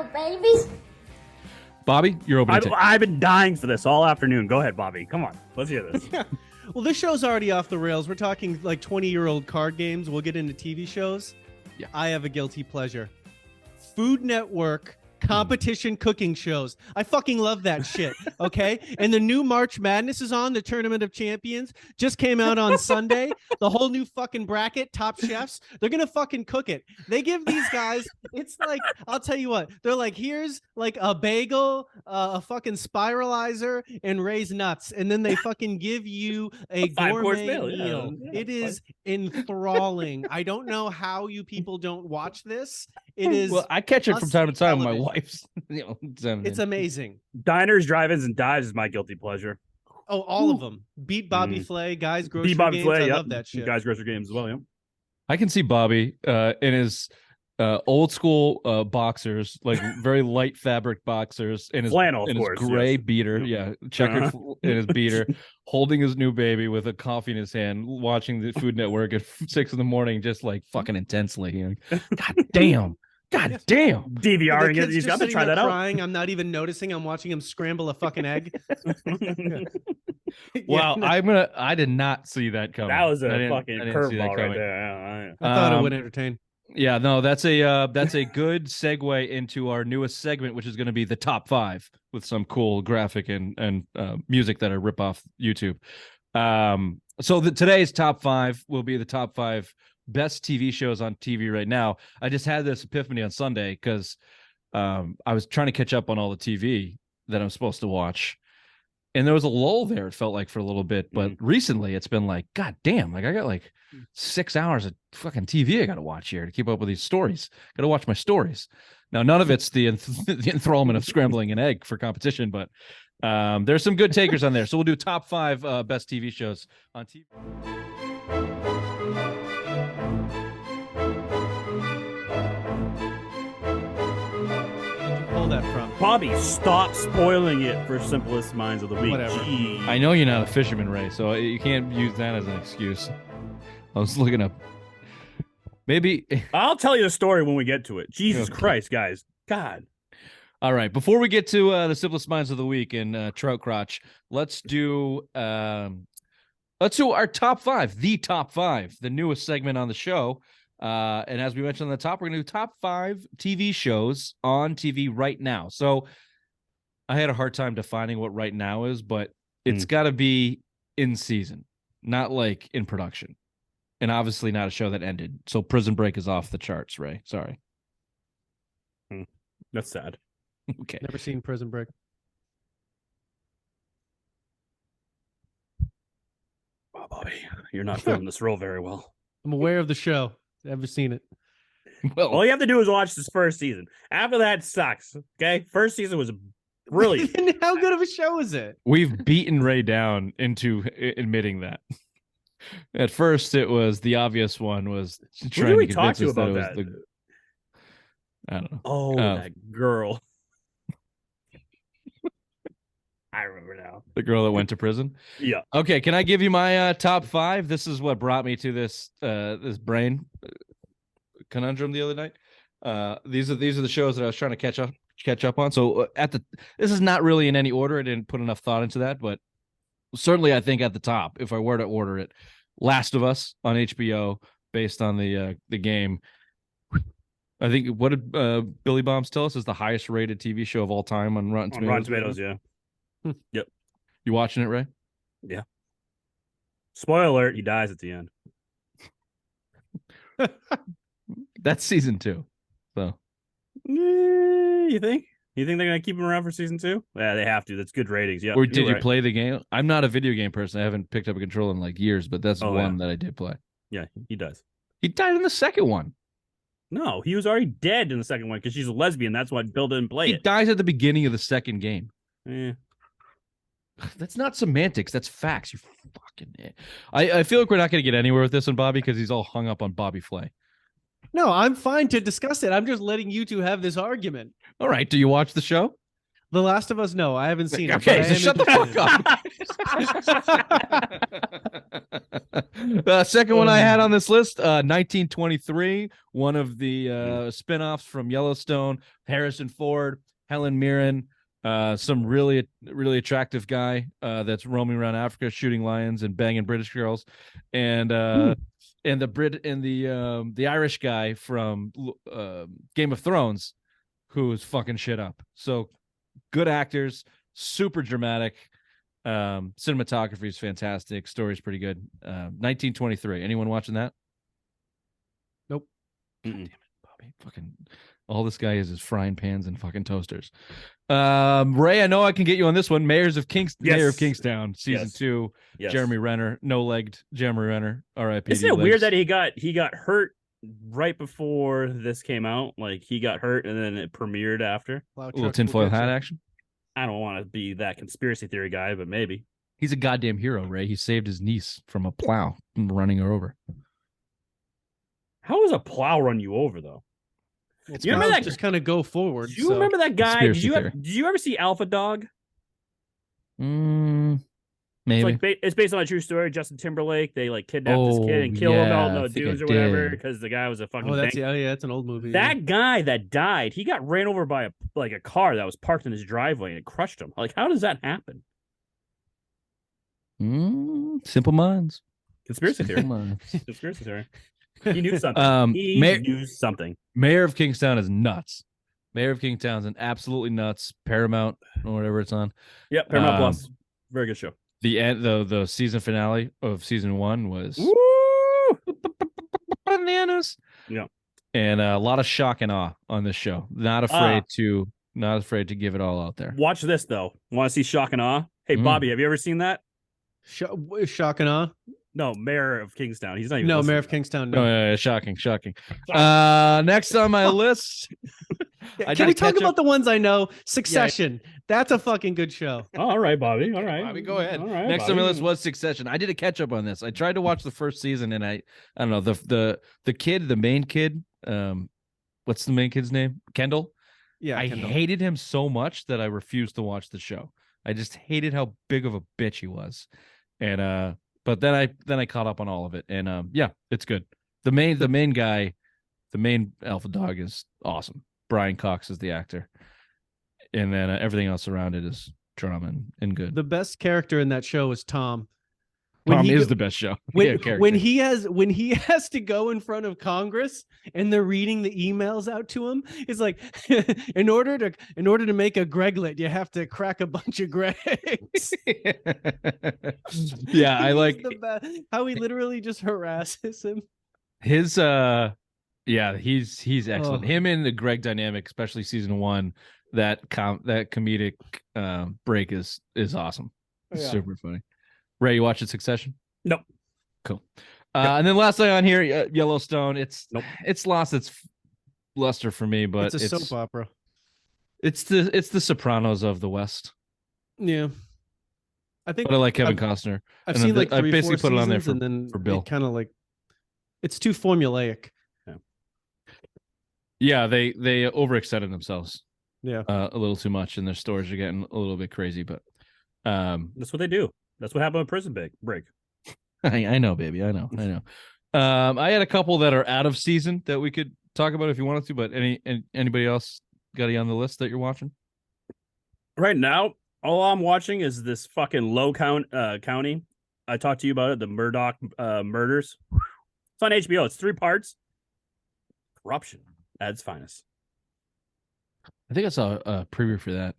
babies. Bobby, you're opening. I've been dying for this all afternoon. Go ahead, Bobby. Come on. Let's hear this. Yeah. Well, this show's already off the rails. We're talking like 20-year-old card games. We'll get into TV shows. Yeah. I have a guilty pleasure. Food Network competition cooking shows. I fucking love that shit. Okay. And the new March Madness is on. The Tournament of Champions just came out on Sunday. The whole new fucking bracket, Top Chefs. They're gonna fucking cook it. They give these guys. It's like, I'll tell you what. They're like, here's like a bagel, a fucking spiralizer, and raised nuts, and then they fucking give you a gourmet meal. Yeah, it is enthralling. I don't know how you people don't watch this. It is. Well, I catch it from time to time with my television. wife's. It's amazing. Diners, drive-ins, and dives is my guilty pleasure. Oh, all of them. Beat Bobby Flay, guys, grocery Beat Bobby games. Flay, I yep. love that shit. Guys, grocery games as well, yeah. I can see Bobby in his old school boxers, like very light fabric boxers, in his flannel, in of his course, gray yes. beater, checkered in his beater, holding his new baby with a coffee in his hand, watching the Food Network at 6 a.m, just like fucking intensely. You know? God damn. God damn. DVRing it. He's got to try that out. Crying. I'm not even noticing. I'm watching him scramble a fucking egg. Wow, Yeah. I did not see that coming. That was a I fucking didn't see that curveball right coming. there. I thought it would entertain. Yeah, no, that's a good segue into our newest segment, which is going to be the top 5 with some cool graphic and music that are rip off YouTube. So today's top 5 will be the top 5 best TV shows on TV right now. I just had this epiphany on Sunday because I was trying to catch up on all the TV that I'm supposed to watch. And there was a lull there, it felt like, for a little bit. But recently it's been like, God damn, like I got like 6 hours of fucking TV I got to watch here to keep up with these stories. Got to watch my stories. Now, none of it's the enthrallment of scrambling an egg for competition, but there's some good takers on there. So we'll do top 5 best TV shows on TV. That from Bobby, stop spoiling it for Simplest Minds of the Week. Whatever. Jeez. I know you're not a fisherman, Ray, so you can't use that as an excuse. I was looking up. Maybe I'll tell you the story when we get to it. Jesus Okay. Christ, guys. God. All right. Before we get to the Simplest Minds of the Week and Trout Crotch, let's do our top 5, the top 5, the newest segment on the show. And as we mentioned on the top, we're going to do top 5 TV shows on TV right now. So I had a hard time defining what right now is, but it's got to be in season, not like in production. And obviously not a show that ended. So Prison Break is off the charts, Ray. Sorry. That's sad. Okay. Never seen Prison Break. Oh, Bobby, you're not filling this role very well. I'm aware of the show. Never seen it. Well, All you have to do is watch this first season. After that, it sucks. Okay? First season was brilliant. How good of a show is it? we've beaten Ray down into admitting that. At first, it was the obvious one was Who trying did we to talk convince to us that it about was that? I don't know. Oh, that girl. I remember now. The girl that went to prison. Yeah. Okay, can I give you my top 5? This is what brought me to this this brain conundrum the other night. These are the shows that I was trying to catch up on. So this is not really in any order. I didn't put enough thought into that, but certainly I think at the top, if I were to order it, Last of Us on HBO based on the game. I think what did Billy Bombs tell us is the highest rated TV show of all time on Rotten Tomatoes. On Rotten Tomatoes, yeah. Yep. You watching it, Ray? Yeah. Spoiler alert, he dies at the end. That's season 2. So You think? You think they're going to keep him around for season 2? Yeah, they have to. That's good ratings. Yeah. or did you play the game? I'm not a video game person. I haven't picked up a controller in like years, but that's one that I did play. Yeah, he does. He died in the second one. No, he was already dead in the second one because she's a lesbian. That's why Bill didn't play He it. dies at the beginning of the second game. Eh. That's not semantics. That's facts. You fucking. I feel like we're not going to get anywhere with this one, Bobby, because he's all hung up on Bobby Flay. No, I'm fine to discuss it. I'm just letting you two have this argument. All right. Do you watch the show? The Last of Us, no, I haven't seen it. Okay, but I so am shut the interested. fuck up. The second one I had on this list, 1923, one of the spin-offs from Yellowstone. Harrison Ford, Helen Mirren, some really attractive guy that's roaming around Africa shooting lions and banging British girls, and the Irish guy from Game of Thrones, who's fucking shit up. So good actors, super dramatic. Cinematography is fantastic. Story's pretty good. 1923. Anyone watching that? Nope. God damn it, Bobby. Fucking all this guy is frying pans and fucking toasters. Ray, I know I can get you on this one. Mayor of Kingstown, season 2. Yes. Jeremy Renner, no-legged Jeremy Renner. R.I.P. Isn't it weird that he got hurt right before this came out? Like he got hurt and then it premiered after. Plow A little truck tinfoil will get hat you. action. I don't want to be that conspiracy theory guy, but maybe. He's a goddamn hero, Ray. He saved his niece from a plow running her over. How does a plow run you over though? Well, You remember plows that- just kind of go forward. Do you remember that guy? Conspiracy theory. Did you ever see Alpha Dog? Maybe. It's based on a true story. Justin Timberlake, they like kidnapped this kid and kill him out in the dunes or whatever because the guy was a fucking. Oh, that's an old movie. That guy that died, he got ran over by a car that was parked in his driveway and it crushed him. Like, how does that happen? Simple minds. Conspiracy theory. Simple minds. Conspiracy theory. He knew something. He knew something. Mayor of Kingstown is nuts. Mayor of Kingstown's an absolutely nuts. Paramount or whatever it's on. Yep, Paramount Plus. Very good show. The end, the season finale of season 1 was Woo! bananas. Yeah, and a lot of shock and awe on this show. Not afraid to give it all out there. Watch this though. Want to see shock and awe? Hey, Bobby, have you ever seen that? Shock and awe. No, Mayor of Kingstown. He's not even. No, listening. Mayor of Kingstown. No, No. shocking. Next on my list. Can we talk about the ones I know? Succession. That's a fucking good show. Oh, all right, Bobby. All right, Bobby, go ahead. All right, Next on Bobby. my list was Succession. I did a catch up on this. I tried to watch the first season, and I don't know the kid, the main kid. What's the main kid's name? Kendall. Yeah, I Kendall. hated him so much that I refused to watch the show. I just hated how big of a bitch he was, and but then I caught up on all of it, and yeah, it's good. The main guy, the main alpha dog is awesome. Brian Cox is the actor, and then everything else around it is drama and good. The best character in that show is Tom. Tom is the best show. When he has to go in front of Congress and they're reading the emails out to him, it's like in order to make a Greglet, you have to crack a bunch of Gregs. Yeah, I like how he literally just harasses him. his yeah, he's excellent. Oh. Him and the Greg dynamic, especially season 1, that comedic break is awesome. It's super funny. Ray, you watching Succession? Nope. Cool. And then last thing on here, Yellowstone. It's lost its luster for me, but It's a soap opera. It's the Sopranos of the West. Yeah, I think. But I like Kevin Costner. I've And seen like I 3-4 basically put it on there seasons, and then for Bill. kind of like it's too formulaic. Yeah, they overextended themselves. Yeah, a little too much, and their stories are getting a little bit crazy. But That's what they do. That's what happened with Prison Break. I know, baby. I know. I had a couple that are out of season that we could talk about if you wanted to. But anybody else got any on the list that you're watching? Right now, all I'm watching is this fucking county. I talked to you about it, the Murdoch murders. It's on HBO. It's 3 parts. Corruption at its finest. I think I saw a preview for that.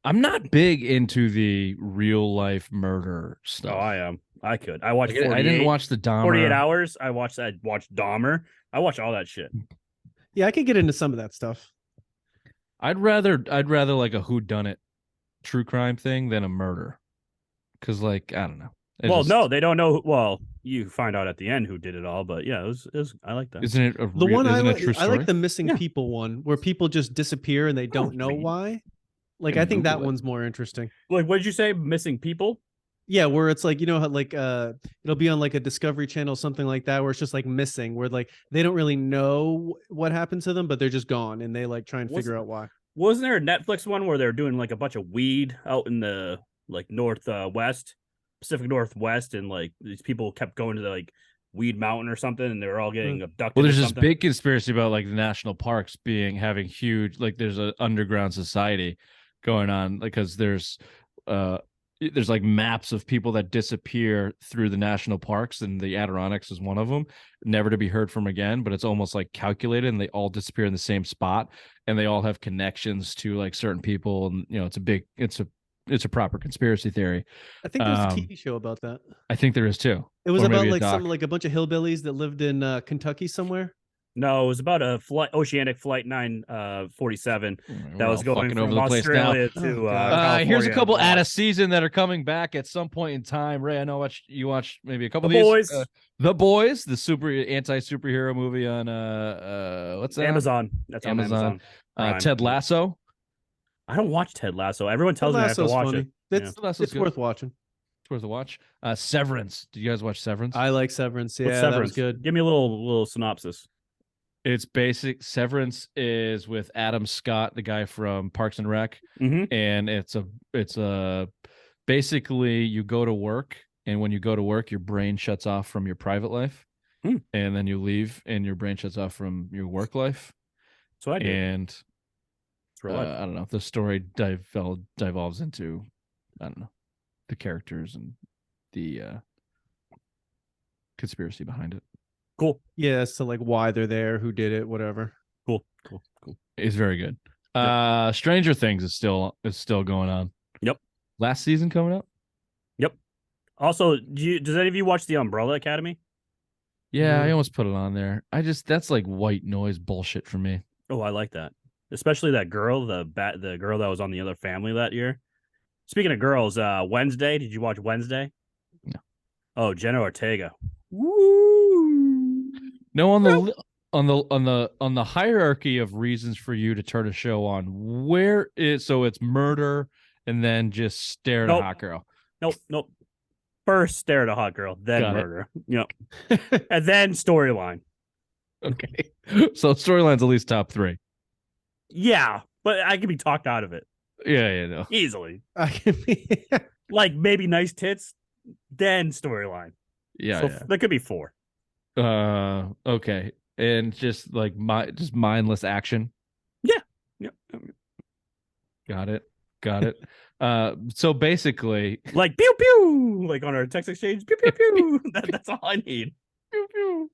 I'm not big into the real life murder stuff. Oh, I am. I could. I watched. I didn't watch the Dahmer. 48 Hours. I watched Dahmer. I watched all that shit. yeah, I could get into some of that stuff. I'd rather like a whodunit true crime thing than a murder. Because like I don't know. No, they don't know. Well, you find out at the end who did it all, but yeah, it was I like that. Isn't it The one I isn't it a like, true I story? like the missing people one, where people just disappear and they don't know why. Like, I think that one's more interesting. Like, what did you say? Missing people? Yeah, where it's like, you know how like it'll be on like a Discovery Channel, something like that, where it's just like missing, where like they don't really know what happened to them, but they're just gone, and they like try and figure out why. Wasn't there a Netflix one where they're doing like a bunch of weed out in the like northwest, Pacific Northwest, and like these people kept going to the, like Weed Mountain or something, and they were all getting abducted. Well, there's or this something. big conspiracy about like the national parks having huge, like there's an underground society going on because there's like maps of people that disappear through the national parks, and the Adirondacks is one of them, never to be heard from again. But it's almost like calculated, and they all disappear in the same spot, and they all have connections to like certain people, and it's a proper conspiracy theory. I think there's a TV show about that. I think there is too. It was Or about maybe a like doc. a bunch of hillbillies that lived in Kentucky somewhere. No, it was about a Oceanic Flight 947 that was going fucking from over the place now. Australia to Oh, God. California. Here's a couple out of season that are coming back at some point in time. Ray, I know you watched maybe a couple The of Boys. these. The Boys, the anti-superhero movie on what's that? Amazon. That's on Amazon. Prime. Ted Lasso. I don't watch Ted Lasso. Everyone tells me I have to Lasso's watch funny. it. It's, Ted Lasso's it's good. worth watching. It's worth a watch. Severance. Did you guys watch Severance? I like Severance. Yeah, What's that Severance? was good. Give me a little synopsis. It's basic. Severance is with Adam Scott, the guy from Parks and Rec, Mm-hmm. and it's a basically you go to work, and when you go to work, your brain shuts off from your private life, and then you leave, and your brain shuts off from your work life. So I did. And It's real life. I don't know. The story devolves into I don't know the characters and the conspiracy behind it. Cool. Yeah, so like why they're there, who did it, whatever. Cool. It's very good. Stranger Things is still going on. Yep. Last season coming up. Also, does any of you watch The Umbrella Academy? Yeah, I Mhm. almost put it on there. That's like white noise bullshit for me. Oh, I like that. Especially that girl, the girl that was on The Other Family that year. Speaking of girls, Wednesday. Did you watch Wednesday? No. Oh, Jenna Ortega. Woo! No, on the hierarchy of reasons for you to turn a show on, so it's murder and then just stare at a hot girl. Nope. First stare at a hot girl, then Got it. murder. Yep. And then storyline. Okay. So storyline's at least top 3. Yeah, but I can be talked out of it Yeah, no. easily. I can be Like maybe nice tits, then storyline. Yeah, So there could be 4. Okay. And just like just mindless action. Yep. Got it. So basically, Like pew pew, like on our text exchange, pew pew pew. That's all I need. pew, pew.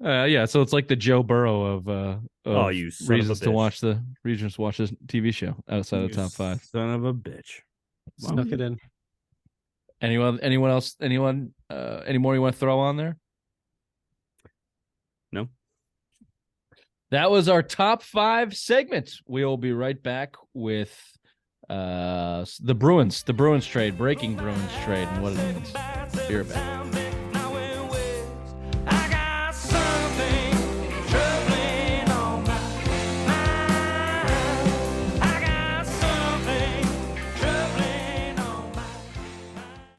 Yeah, so it's like the Joe Burrow of Oh, you son of a reasons to bitch. watch this TV show outside of the top 5. Son of a bitch. snuck it in. Anyone else? Any more you want to throw on there? No. That was our top 5 segment. We'll be right back with the Bruins trade, breaking Bruins trade, and what it means. Be right back.